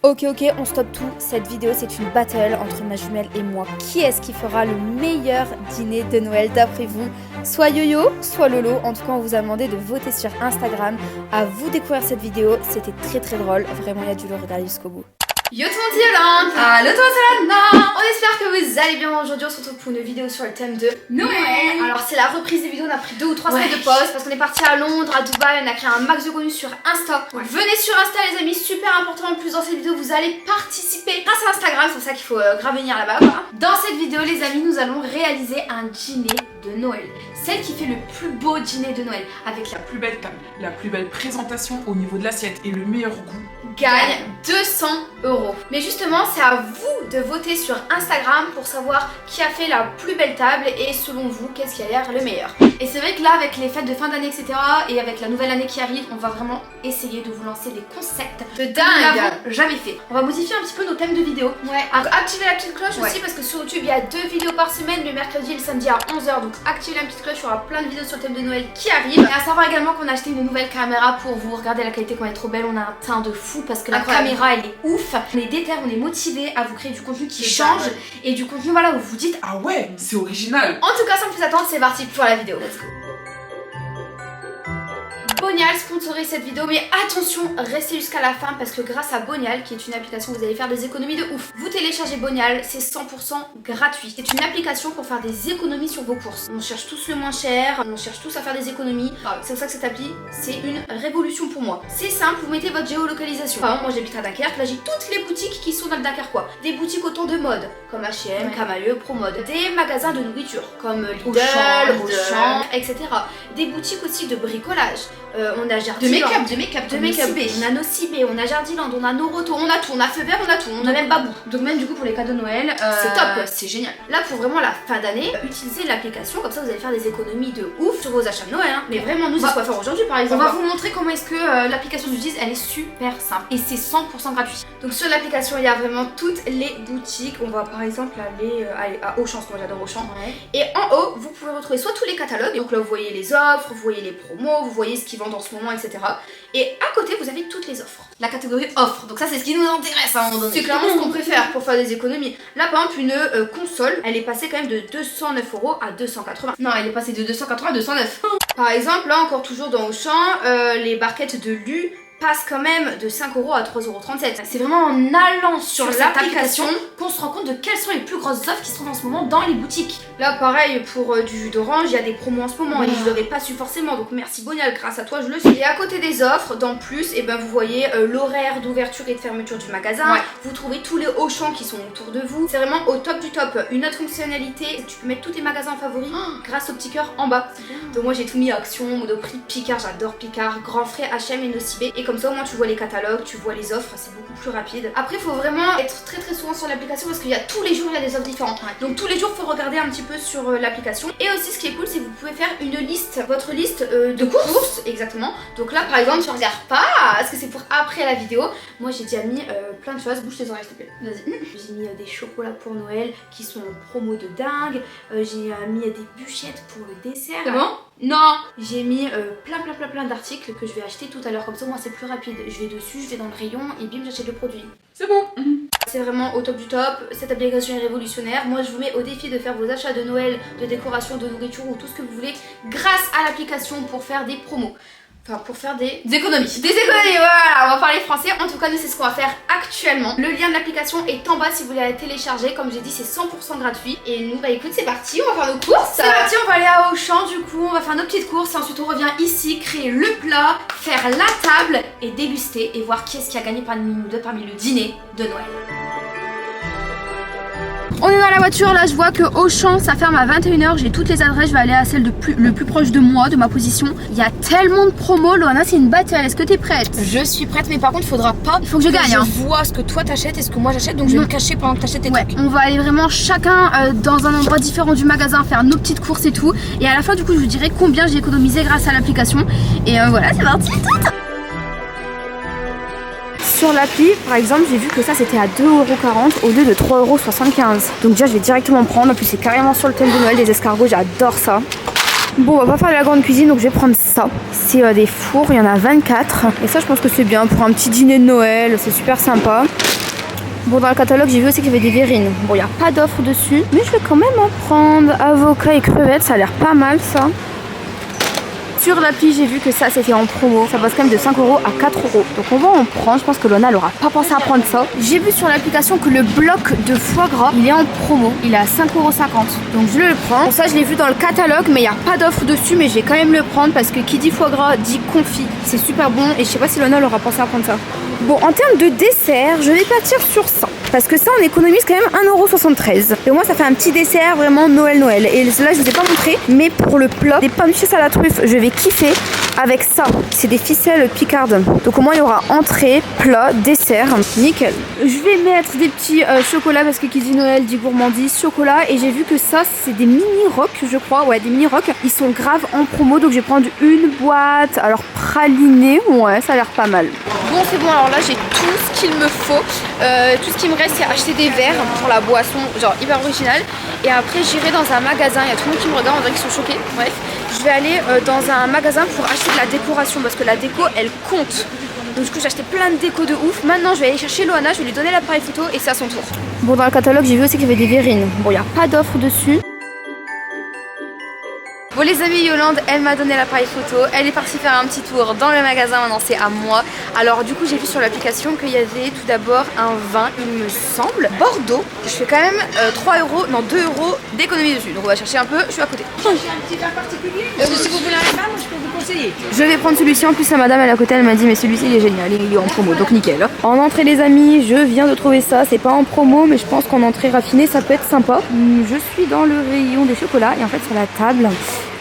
Ok, on stoppe tout. Cette vidéo, c'est une battle entre ma jumelle et moi. Qui est-ce qui fera le meilleur dîner de Noël d'après vous? Soit Yo-Yo, soit Lolo. En tout cas, on vous a demandé de voter sur Instagram. À vous découvrir cette vidéo. C'était très drôle. Vraiment, il y a dû le regarder jusqu'au bout. Yo tout le monde, c'est Yolande. Allo toi, c'est Lana. On espère que vous allez bien. Aujourd'hui on se retrouve pour une vidéo sur le thème de Noël. Alors c'est la reprise des vidéos, on a pris 2 ou 3 semaines de pause parce qu'on est parti à Londres, à Dubaï, on a créé un max de contenu sur Insta. Donc venez sur Insta les amis, super important. En plus dans cette vidéo vous allez participer grâce à Instagram, c'est pour ça qu'il faut grave venir là-bas. Dans cette vidéo les amis, nous allons réaliser un dîner de Noël. Celle qui fait le plus beau dîner de Noël avec la plus belle table, la plus belle présentation au niveau de l'assiette et le meilleur goût gagne 200 €. Mais justement, c'est à vous de voter sur Instagram pour savoir qui a fait la plus belle table et selon vous, qu'est-ce qui a l'air le meilleur. Et c'est vrai que là, avec les fêtes de fin d'année, etc. et avec la nouvelle année qui arrive, on va vraiment essayer de vous lancer des concepts de dingue que nous n'avons jamais fait. On va modifier un petit peu nos thèmes de vidéos. Alors, activez la petite cloche aussi parce que sur YouTube, il y a 2 vidéos par semaine, le mercredi et le samedi à 11 h. Donc, activez la petite cloche, il y aura plein de vidéos sur le thème de Noël qui arrivent. Et à savoir également qu'on a acheté une nouvelle caméra pour vous. Regardez la qualité, qu'on est trop belle, on a un teint de fou parce que la caméra elle est ouf. On est déter, on est motivé à vous créer du contenu qui change et du contenu voilà où vous dites ah ouais, c'est original. En tout cas sans plus attendre, c'est parti pour la vidéo. Let's go. Bonial sponsorise cette vidéo, mais attention, restez jusqu'à la fin parce que grâce à Bonial, qui est une application, vous allez faire des économies de ouf. Vous téléchargez Bonial, c'est 100% gratuit. C'est une application pour faire des économies sur vos courses. On cherche tous le moins cher, on cherche tous à faire des économies. C'est pour ça que cette appli, c'est une révolution pour moi. C'est simple, vous mettez votre géolocalisation. Par exemple, moi j'habite à Dunkerque, là j'ai toutes les boutiques qui sont dans le Dunkerquois. Des boutiques autant de mode, comme H&M, Camaïeu, Promode. Des magasins de nourriture, comme Lidl, Auchan, etc. Des boutiques aussi de bricolage. On a Jardiland, de make-up, on a Nocibé, on a Jardiland, on a Noroto, on a tout, on a Feu Vert, on a tout, on a même Babou. Donc même du coup pour les cadeaux de Noël, c'est top, c'est génial. Là pour vraiment la fin d'année, utilisez l'application, comme ça vous allez faire des économies de ouf sur vos achats de Noël. Mais vraiment nous c'est ce qu'on va faire aujourd'hui par exemple. On va vous montrer comment est-ce que l'application j'utilise, elle est super simple et c'est 100% gratuit. Donc sur l'application il y a vraiment toutes les boutiques. On va par exemple aller à Auchan, parce que moi j'adore Auchan. Et en haut vous pouvez retrouver soit tous les catalogues, donc là vous voyez les offres, vous voyez les promos, vous voyez ce qu'ils vendent en ce moment, etc. Et à côté vous avez toutes les offres. La catégorie offre, donc ça c'est ce qui nous intéresse à un moment donné. C'est clairement ce qu'on préfère pour faire des économies. Là par exemple une console, elle est passée quand même de 209 € à 280. Non, elle est passée de 280 à 209. Par exemple là encore toujours dans Auchan, les barquettes de Lu passe quand même de 5 € à 3,37 €. C'est vraiment en allant sur l'application qu'on se rend compte de quelles sont les plus grosses offres qui se trouvent en ce moment dans les boutiques. Là pareil pour du jus d'orange, il y a des promos en ce moment et je l'aurais pas su forcément, donc merci Bonial, grâce à toi je le sais. Et à côté des offres, dans plus, et ben vous voyez l'horaire d'ouverture et de fermeture du magasin. Vous trouvez tous les Auchan qui sont autour de vous. C'est vraiment au top du top. Une autre fonctionnalité, c'est que tu peux mettre tous tes magasins en favoris grâce au petit cœur en bas. Donc moi j'ai tout mis à Action, Monoprix, Picard, j'adore Picard, Grand Frais, H&M et Nocibé. Et comme ça au moins tu vois les catalogues, tu vois les offres, c'est beaucoup plus rapide. Après il faut vraiment être très souvent sur l'application parce qu'il y a tous les jours il y a des offres différentes. Donc tous les jours il faut regarder un petit peu sur l'application. Et aussi ce qui est cool c'est que vous pouvez faire une liste, votre liste de courses. Exactement. Donc là par exemple tu regardes pas parce que c'est pour après la vidéo. Moi j'ai déjà mis plein de choses, bouge tes oreilles s'il te plaît. Vas-y. J'ai mis des chocolats pour Noël qui sont en promo de dingue. J'ai mis des bûchettes pour le dessert. C'est bon? Non, j'ai mis plein d'articles que je vais acheter tout à l'heure, comme ça moi c'est plus rapide. Je vais dessus, je vais dans le rayon et bim j'achète le produit. C'est bon. C'est vraiment au top du top, cette application est révolutionnaire. Moi je vous mets au défi de faire vos achats de Noël, de décoration, de nourriture ou tout ce que vous voulez grâce à l'application pour faire des promos. Enfin pour faire des économies. Des économies, voilà, on va parler français. En tout cas nous c'est ce qu'on va faire actuellement. Le lien de l'application est en bas si vous voulez la télécharger. Comme j'ai dit c'est 100% gratuit. Et nous bah écoute c'est parti, on va faire nos courses. C'est parti, on va aller à Auchan du coup, on va faire nos petites courses. Et ensuite on revient ici, créer le plat, faire la table et déguster et voir qui est-ce qui a gagné parmi nous deux parmi le dîner de Noël. On est dans la voiture, là je vois que Auchan ça ferme à 21 h. J'ai toutes les adresses, je vais aller à celle le plus proche de moi, de ma position. Il y a tellement de promos, Loana c'est une battle, est-ce que t'es prête? Je suis prête mais par contre faudra pas. Il faut que je gagne. Je vois ce que toi t'achètes et ce que moi j'achète, donc je vais me cacher pendant que t'achètes tes trucs. On va aller vraiment chacun dans un endroit différent du magasin, faire nos petites courses et tout. Et à la fin du coup je vous dirai combien j'ai économisé grâce à l'application. Et voilà c'est parti. Sur l'appli, par exemple, j'ai vu que ça c'était à 2,40 € au lieu de 3,75 €. Donc déjà je vais directement prendre, en plus c'est carrément sur le thème de Noël, des escargots, j'adore ça. Bon, on va pas faire de la grande cuisine, donc je vais prendre ça. C'est des fours, il y en a 24. Et ça je pense que c'est bien pour un petit dîner de Noël, c'est super sympa. Bon, dans le catalogue, j'ai vu aussi qu'il y avait des verrines. Bon, il n'y a pas d'offre dessus, mais je vais quand même en prendre. Avocat et crevettes, ça a l'air pas mal ça. Sur l'appli, j'ai vu que ça c'était en promo. Ça passe quand même de 5 € à 4 €. Donc on va en prendre. Je pense que Loana elle aura pas pensé à prendre ça. J'ai vu sur l'application que le bloc de foie gras il est en promo. Il est à 5,50 €. Donc je le prends. Bon, ça je l'ai vu dans le catalogue, mais il n'y a pas d'offre dessus. Mais je vais quand même le prendre parce que qui dit foie gras dit confit. C'est super bon et je sais pas si Loana elle aura pensé à prendre ça. Bon, en termes de dessert, je vais partir sur ça. Parce que ça, on économise quand même 1,73 €. Et moi, ça fait un petit dessert vraiment Noël. Et là, je vous ai pas montré. Mais pour le plat, des pommes chiches à la truffe, je vais kiffer avec ça. C'est des ficelles picardes. Donc au moins, il y aura entrée, plat, dessert. Nickel. Je vais mettre des petits chocolats parce que qui dit Noël dit gourmandise, chocolat. Et j'ai vu que ça, c'est des mini rocs, je crois. Ouais, des mini rocs. Ils sont grave en promo. Donc je vais prendre une boîte. Alors praliné, ouais, ça a l'air pas mal. Bon, c'est bon. Alors là, j'ai tout ce qu'il me faut. Tout ce qui me reste, c'est acheter des verres pour la boisson, genre hyper original. Et après, j'irai dans un magasin. Il y a tout le monde qui me regarde, on dirait qu'ils sont choqués. Bref, je vais aller dans un magasin pour acheter de la décoration parce que la déco, elle compte. Donc du coup, j'ai acheté plein de déco de ouf. Maintenant, je vais aller chercher Loana, je vais lui donner l'appareil photo et c'est à son tour. Bon, dans le catalogue, j'ai vu aussi qu'il y avait des verrines. Bon, il n'y a pas d'offre dessus. Bon les amis, Yolande, elle m'a donné l'appareil photo, elle est partie faire un petit tour dans le magasin, maintenant c'est à moi. Alors du coup j'ai vu sur l'application qu'il y avait tout d'abord un vin, il me semble, Bordeaux. Je fais quand même 2 € d'économie dessus, donc on va chercher un peu, je suis à côté. J'ai un petit verre particulier. Si vous voulez un vin, moi je peux vous conseiller. Je vais prendre celui-ci, en plus la madame elle est à côté, elle m'a dit mais celui-ci il est génial, il est en promo, donc nickel. En entrée les amis, je viens de trouver ça, c'est pas en promo mais je pense qu'en entrée raffinée ça peut être sympa. Je suis dans le rayon des chocolats et en fait sur la table,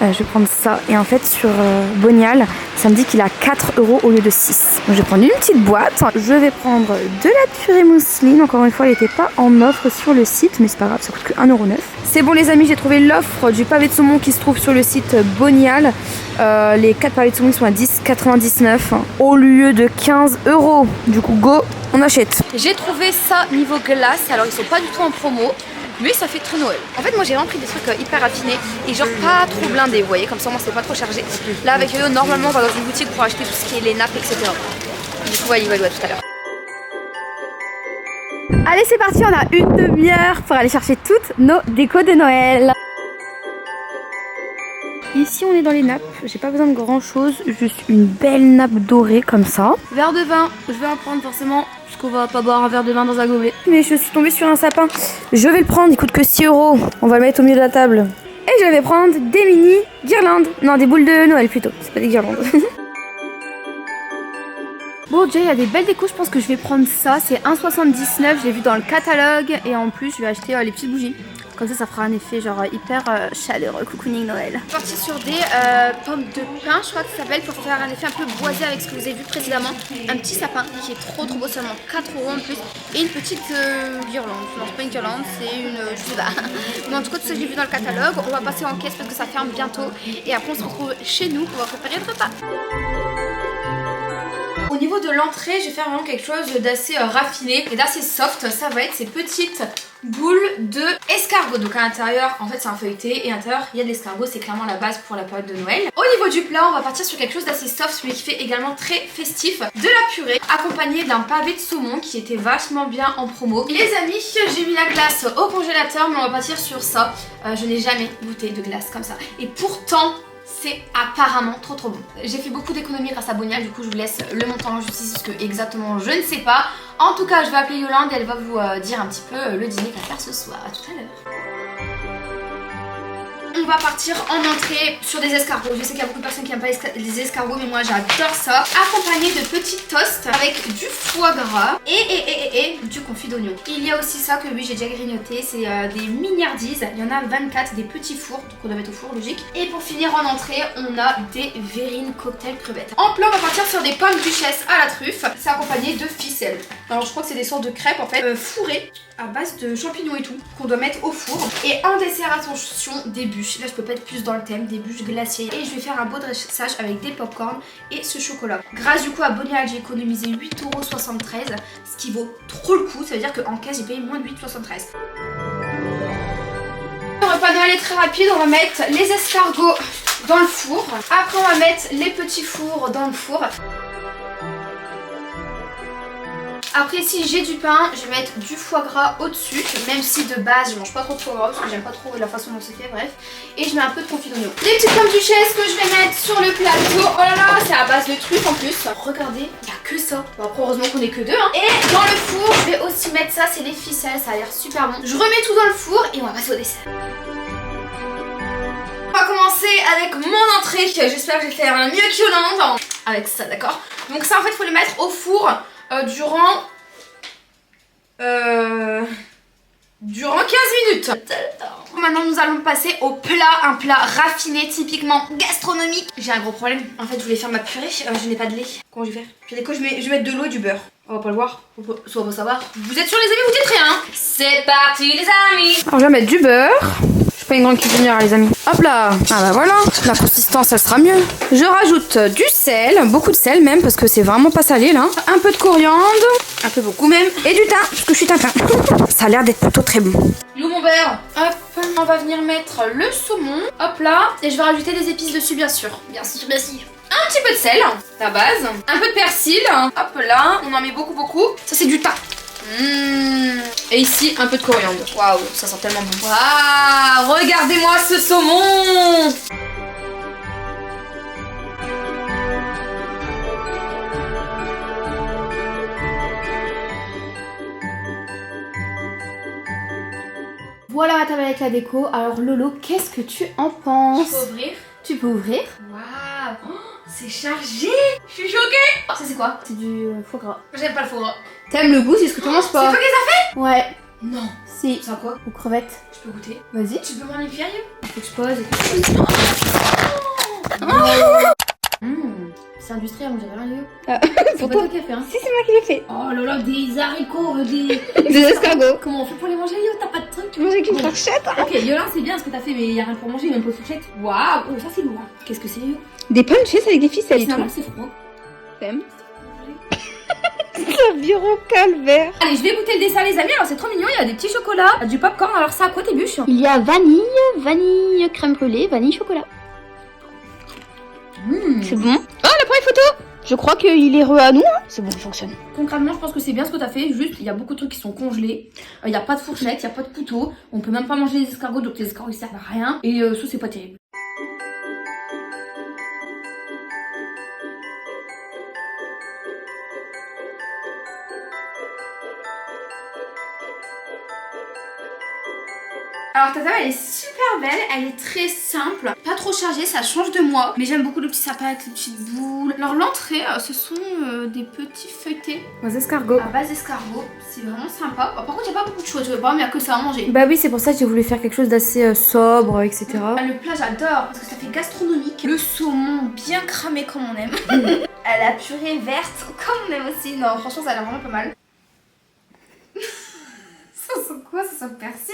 je vais prendre ça et en fait sur Bonial ça me dit qu'il a 4 € au lieu de 6. Donc je vais prendre une petite boîte. Je vais prendre de la purée mousseline. Encore une fois elle n'était pas en offre sur le site mais c'est pas grave, ça coûte que 1,09 €. C'est bon les amis, j'ai trouvé l'offre du pavé de saumon qui se trouve sur le site Bonial. Les 4 pavés de saumon sont à 10,99 € au lieu de 15 €. Du coup go, on achète. J'ai trouvé ça niveau glace, alors ils sont pas du tout en promo. Mais ça fait très Noël. En fait moi j'ai vraiment pris des trucs hyper raffinés et genre pas trop blindés, vous voyez, comme ça moi c'est pas trop chargé. Là avec Yo-Yo normalement on va dans une boutique pour acheter tout ce qui est les nappes etc. Du coup il va tout à l'heure. Allez c'est parti, on a une demi-heure pour aller chercher toutes nos décos de Noël. Ici on est dans les nappes, j'ai pas besoin de grand chose, juste une belle nappe dorée comme ça. Verre de vin, je vais en prendre forcément, puisqu'on va pas boire un verre de vin dans un gobelet. Mais je suis tombée sur un sapin, je vais le prendre, il coûte que 6 €. On va le mettre au milieu de la table. Et je vais prendre des mini guirlandes, non des boules de Noël plutôt, c'est pas des guirlandes. Bon déjà il y a des belles décos, je pense que je vais prendre ça, c'est 1,79 €, je l'ai vu dans le catalogue. Et en plus je vais acheter les petites bougies. Comme ça fera un effet genre hyper chaleureux, cocooning Noël. Je suis partie sur des pommes de pin, je crois que ça s'appelle, pour faire un effet un peu boisé avec ce que vous avez vu précédemment. Un petit sapin qui est trop beau, seulement 4 € en plus. Et une petite guirlande. Non c'est pas une guirlande, c'est une... je sais pas. Mais en tout cas tout ça j'ai vu dans le catalogue. On va passer en caisse parce que ça ferme bientôt. Et après on se retrouve chez nous pour préparer le repas. Au niveau de l'entrée, je vais faire vraiment quelque chose d'assez raffiné et d'assez soft. Ça va être ces petites boules de escargot. Donc à l'intérieur, en fait c'est un feuilleté et à l'intérieur il y a de l'escargot. C'est clairement la base pour la période de Noël. Au niveau du plat, on va partir sur quelque chose d'assez soft mais qui fait également très festif. De la purée accompagnée d'un pavé de saumon qui était vachement bien en promo. Les amis, j'ai mis la glace au congélateur mais on va partir sur ça. Je n'ai jamais goûté de glace comme ça. Et pourtant... c'est apparemment trop bon. J'ai fait beaucoup d'économies grâce à Bonial, du coup je vous laisse le montant en justice parce que exactement je ne sais pas. En tout cas je vais appeler Yolande et elle va vous dire un petit peu le dîner qu'à faire ce soir. À tout à l'heure. On va partir en entrée sur des escargots. Je sais qu'il y a beaucoup de personnes qui n'aiment pas les escargots mais moi j'adore ça. Accompagné de petits toasts avec du foie gras et du confit d'oignon. Il y a aussi ça que oui j'ai déjà grignoté, c'est des mignardises. Il y en a 24, des petits fours, donc on doit mettre au four logique. Et pour finir en entrée on a des verrines cocktail crevettes. En plat on va partir sur des pommes duchesse à la truffe. C'est accompagné de ficelles. Alors je crois que c'est des sortes de crêpes en fait fourrées à base de champignons et tout qu'on doit mettre au four. Et en dessert attention des bûches. Là je peux pas être plus dans le thème, des bûches glacées. Et je vais faire un beau dressage avec des popcorn et ce chocolat. Grâce du coup à Bonial j'ai économisé 8,73 €, ce qui vaut trop le coup. Ça veut dire qu'en caisse j'ai payé moins de 8,73 €. Le repas Noël est très rapide, on va mettre les escargots dans le four. Après on va mettre les petits fours dans le four. Après si j'ai du pain, je vais mettre du foie gras au-dessus, même si de base je mange pas trop de foie gras parce que j'aime pas trop la façon dont c'est fait, bref. Et je mets un peu de confit d'oignon. Des petites pommes duchesse que je vais mettre sur le plateau. Oh là là, c'est à base de trucs en plus. Regardez, il y a que ça. Bon, après heureusement qu'on est que deux hein. Et dans le four, je vais aussi mettre ça, c'est des ficelles, ça a l'air super bon. Je remets tout dans le four et on va passer au dessert. On va commencer avec mon entrée. J'espère que je vais faire mieux que Yolande avec ça, d'accord. Donc ça en fait il faut le mettre au four durant 15 minutes. Maintenant nous allons passer au plat, un plat raffiné typiquement gastronomique. J'ai un gros problème, en fait je voulais faire ma purée, je n'ai pas de lait. Comment je vais faire? Je vais mettre de l'eau et du beurre. On va pas le voir, soit on va savoir. Vous êtes sûrs les amis, vous dites rien. C'est parti les amis. Alors je vais mettre du beurre. Je suis pas une grande cuisinière les amis. Hop là. Ah bah voilà, la consistance elle sera mieux. Je rajoute du sel, beaucoup de sel même parce que c'est vraiment pas salé là. Un peu de coriandre, un peu beaucoup même. Et du thym, parce que je suis Tintin. Ça a l'air d'être plutôt très bon. Il est où mon beurre? Hop, on va venir mettre le saumon. Hop là. Et je vais rajouter des épices dessus bien sûr. Bien sûr, bien sûr. Un petit peu de sel, la base. Un peu de persil. Hop là, on en met beaucoup beaucoup. Ça c'est du thym. Et ici un peu de coriandre. Waouh, ça sent tellement bon. Waouh, regardez-moi ce saumon. Voilà ma table avec la déco. Alors Lolo, qu'est-ce que tu en penses? Je peux ouvrir? Tu peux ouvrir. Waouh, oh, c'est chargé. Je suis choquée. Ça c'est quoi? C'est du foie gras. J'aime pas le foie gras. T'aimes le goût, c'est ce que tu manges pas? C'est toi qui les as fait? Ouais. Non. Si. C'est quoi? Aux crevettes. Je peux goûter? Vas-y. Tu peux m'en écrire? Faut que je pose et que je pose. C'est industriel, moi j'ai rien vu. C'est pas toi qui as fait hein? Si, c'est moi qui l'ai fait. Oh là là, des haricots, des escargots. Comment on fait pour les manger, Yo? T'as pas de truc? Tu manges avec une fourchette? Ok, Yolande, c'est bien ce que t'as fait, mais y a rien pour manger, même pas de fourchette. Waouh, oh, ça c'est lourd. Qu'est-ce que c'est, Yo? Des punches avec des ficelles et C'est tout. normal, c'est froid. T'aimes? C'est un bureau calvaire. Allez, je vais goûter le dessert les amis. Alors c'est trop mignon, il y a des petits chocolats, du popcorn. Alors ça à quoi tes bûches? Il y a vanille crème brûlée, vanille chocolat. C'est bon. Oh, l'appareil photo. Je crois qu'il est à nous. Hein. C'est bon, il fonctionne. Concrètement, je pense que c'est bien ce que t'as fait. Juste, il y a beaucoup de trucs qui sont congelés. Il n'y a pas de fourchette, il n'y a pas de couteau. On peut même pas manger les escargots, donc les escargots ils servent à rien. Et ça, c'est pas terrible. Alors ta table elle est super belle, elle est très simple, pas trop chargée, ça change de moi. Mais j'aime beaucoup le petit sapin avec les petites boules. Alors l'entrée, ce sont des petits feuilletés. Aux escargots. À base d'escargots, c'est vraiment sympa. Par contre il n'y a pas beaucoup de choses, il n'y a que ça à manger. Bah oui, c'est pour ça que j'ai voulu faire quelque chose d'assez sobre, etc. Le plat j'adore parce que ça fait gastronomique. Le saumon bien cramé comme on aime. La purée verte comme on aime aussi. Non franchement ça a l'air vraiment pas mal. Ça sent quoi? Ça sent persil?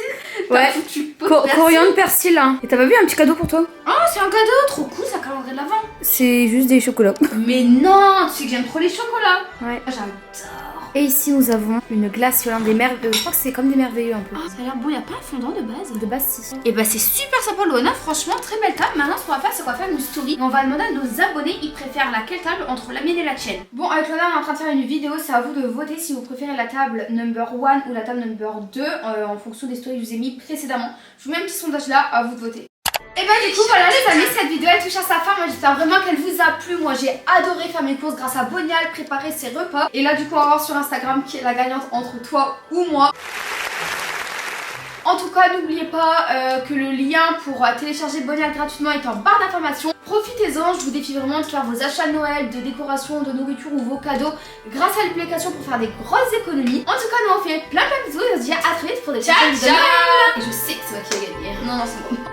Ouais. Coriandre, persil. Hein. Et t'as pas vu un petit cadeau pour toi? Oh c'est un cadeau, trop cool, ça calendrier de l'avant. C'est juste des chocolats. Mais non, tu sais que j'aime trop les chocolats. Ouais. J'adore. Et ici nous avons une glace sur l'un des merveilleux. Je crois que c'est comme des merveilleux un peu. Oh, ça a l'air bon, il n'y a pas un fondant de base. De base si. Et bah c'est super sympa Loana, franchement très belle table. Maintenant ce qu'on va faire c'est qu'on va faire une story. Et on va demander à nos abonnés ils préfèrent laquelle table entre la mienne et la tienne. Bon avec Loana on est en train de faire une vidéo, c'est à vous de voter si vous préférez la table number 1 ou la table number 2 en fonction des stories que je vous ai mis précédemment. Je vous mets un petit sondage là, à vous de voter. Et bah du coup voilà les amis, cette vidéo elle touche à sa fin. Moi j'espère vraiment qu'elle vous a plu. Moi j'ai adoré faire mes courses grâce à Bonial, préparer ses repas. Et là du coup on va voir sur Instagram qui est la gagnante entre toi ou moi. En tout cas n'oubliez pas que le lien pour télécharger Bonial gratuitement est en barre d'informations. Profitez-en, je vous défie vraiment de faire vos achats de Noël, de décoration, de nourriture ou vos cadeaux grâce à l'application pour faire des grosses économies. En tout cas nous on fait plein de bisous et on se dit à très vite pour des prochaines vidéos. Et je sais que c'est moi qui ai gagné. Non c'est bon.